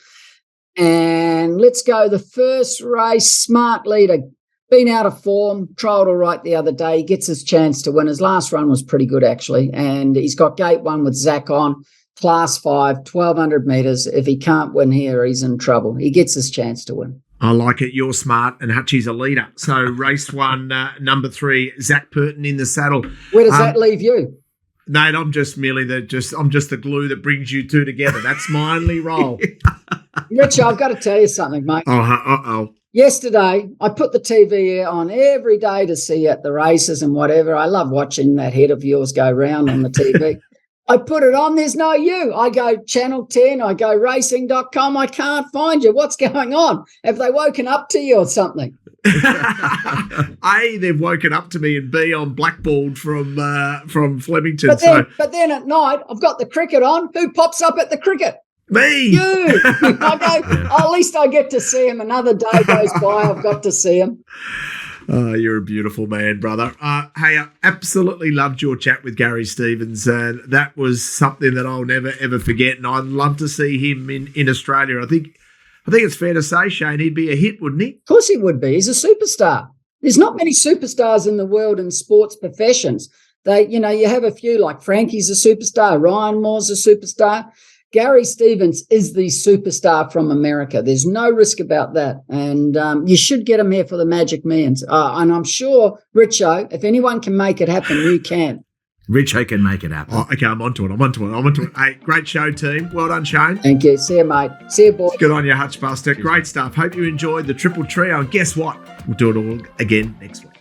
And let's go the first race. Smart Leader. Been out of form, trialled all right the other day. He gets his chance to win. His last run was pretty good, actually. And he's got gate 1 with Zach on. Class 5, 1,200 metres. If he can't win here, he's in trouble. He gets his chance to win. I like it. You're smart, and Hutchie's a leader. So race 1, number 3, Zach Purton in the saddle. Where does that leave you? Nate, I'm just the glue that brings you two together. That's my only role. Richo, I've got to tell you something, mate. Uh-oh. Yesterday, I put the TV on every day to see at the races and whatever. I love watching that head of yours go round on the TV. I put it on, there's no you. I go Channel 10, I go racing.com, I can't find you. What's going on? Have they woken up to you or something? A, they've woken up to me, and B, I'm blackballed from Flemington. But then at night, I've got the cricket on. Who pops up at the cricket? Me. You. I go, at least I get to see him. Another day goes by, I've got to see him. Oh, you're a beautiful man, brother. Hey, I absolutely loved your chat with Gary Stevens. That was something that I'll never, ever forget. And I'd love to see him in Australia. I think it's fair to say, Shane, he'd be a hit, wouldn't he? Of course he would be. He's a superstar. There's not many superstars in the world in sports professions. You have a few, like Frankie's a superstar, Ryan Moore's a superstar. Gary Stevens is the superstar from America. There's no risk about that. And you should get him here for the Magic Millions. And I'm sure, Richo, if anyone can make it happen, you can. Richo can make it happen. Oh, okay, I'm onto it. Hey, great show, team. Well done, Shane. Thank you. See you, mate. See you, boys. Good on you, Hutchbuster. Great stuff. Hope you enjoyed the triple trio. And guess what? We'll do it all again next week.